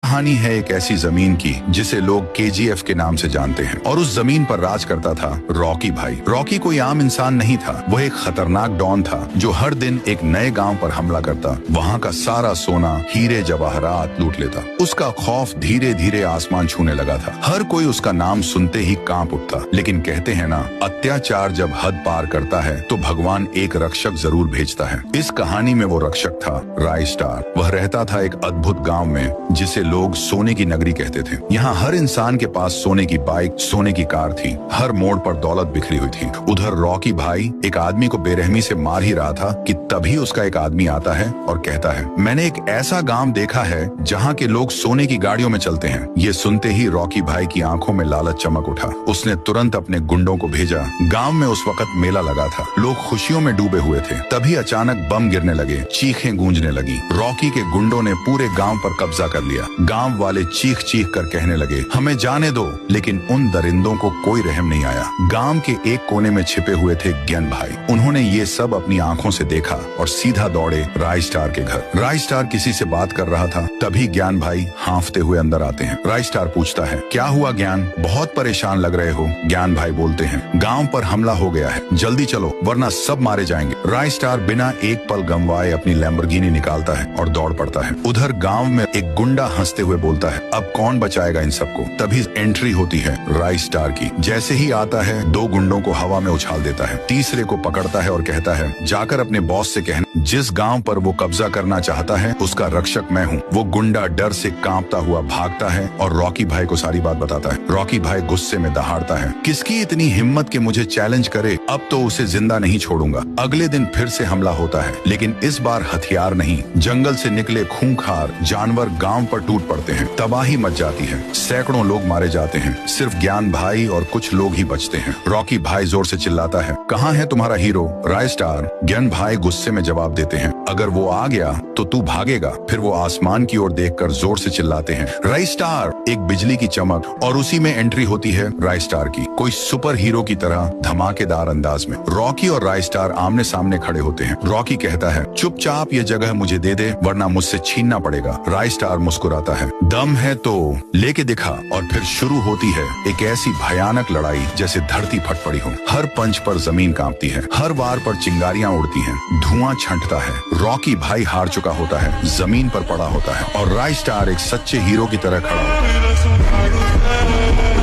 कहानी है एक ऐसी जमीन की जिसे लोग केजीएफ के नाम से जानते हैं और उस जमीन पर राज करता था रॉकी भाई। रॉकी कोई आम इंसान नहीं था, वह एक खतरनाक डॉन था जो हर दिन एक नए गांव पर हमला करता, वहां का सारा सोना, हीरे जवाहरात लूट लेता। उसका खौफ धीरे धीरे आसमान छूने लगा था। हर कोई उसका नाम सुनते ही कांप उठता। लेकिन कहते हैं ना, अत्याचार जब हद पार करता है तो भगवान एक रक्षक जरूर भेजता है। इस कहानी में वो रक्षक था राइस्टार। वह रहता था एक अद्भुत गाँव में जिसे लोग सोने की नगरी कहते थे। यहाँ हर इंसान के पास सोने की बाइक, सोने की कार थी। हर मोड़ पर दौलत बिखरी हुई थी। उधर रॉकी भाई एक आदमी को बेरहमी से मार ही रहा था कि तभी उसका एक आदमी आता है और कहता है, मैंने एक ऐसा गांव देखा है जहाँ के लोग सोने की गाड़ियों में चलते हैं। ये सुनते ही रॉकी भाई की आंखों में लालच चमक उठा। उसने तुरंत अपने गुंडों को भेजा। गांव में उस वक्त मेला लगा था, लोग खुशियों में डूबे हुए थे। तभी अचानक बम गिरने लगे, चीखें गूंजने लगी। रॉकी के गुंडों ने पूरे गाँव पर कब्जा कर लिया। गांव वाले चीख चीख कर कहने लगे, हमें जाने दो। लेकिन उन दरिंदों को कोई रहम नहीं आया। गांव के एक कोने में छिपे हुए थे ज्ञान भाई। उन्होंने ये सब अपनी आंखों से देखा और सीधा दौड़े राइस्टार के घर। राइस्टार किसी से बात कर रहा था, तभी ज्ञान भाई हांफते हुए अंदर आते हैं। राइस्टार पूछता है, क्या हुआ ज्ञान, बहुत परेशान लग रहे हो। ज्ञान भाई बोलते हैं, गाँव पर हमला हो गया है, जल्दी चलो वरना सब मारे जाएंगे। राइस्टार बिना एक पल गंवाए अपनी लैम्बोर्गिनी निकालता है और दौड़ पड़ता है। उधर गाँव में एक गुंडा हंसते हुए बोलता है, अब कौन बचाएगा इन सबको। तभी एंट्री होती है राइस्टार की। जैसे ही आता है, दो गुंडों को हवा में उछाल देता है, तीसरे को पकड़ता है और कहता है, जाकर अपने बॉस से कहना जिस गांव पर वो कब्जा करना चाहता है उसका रक्षक मैं हूँ। वो गुंडा डर से कांपता हुआ भागता है और रॉकी भाई को सारी बात बताता है। रॉकी भाई गुस्से में दहाड़ता है, किसकी इतनी हिम्मत कि मुझे चैलेंज करे, अब तो उसे जिंदा नहीं छोड़ूंगा। अगले दिन फिर से हमला होता है, लेकिन इस बार हथियार नहीं, जंगल से निकले खूंखार जानवर गांव पर टूट पड़ते हैं। तबाही मच जाती है, सैकड़ों लोग मारे जाते हैं। सिर्फ ज्ञान भाई और कुछ लोग ही बचते हैं। रॉकी भाई जोर से चिल्लाता है, कहाँ है तुम्हारा हीरो राइस्टार। ज्ञान भाई गुस्से में जवाब देते हैं, अगर वो आ गया तो तू भागेगा। फिर वो आसमान की ओर देखकर जोर से चिल्लाते हैं, राइस्टार। एक बिजली की चमक और उसी में एंट्री होती है राइस्टार की, कोई सुपर हीरो की तरह धमाकेदार अंदाज में। रॉकी और राइस्टार आमने सामने खड़े होते हैं। रॉकी कहता है, चुपचाप ये जगह मुझे दे दे वरना मुझसे छीनना पड़ेगा। राइस्टार मुस्कुराता है, दम है तो लेके दिखा। और फिर शुरू होती है एक ऐसी भयानक लड़ाई जैसे धरती फट पड़ी हो। हर पंच पर जमीन कांपती है, हर वार पर चिंगारियां उड़ती हैं, धुआं छंटता है। रॉकी भाई हार चुका होता है, जमीन पर पड़ा होता है और राइस्टार एक सच्चे हीरो की तरह खड़ा होता है।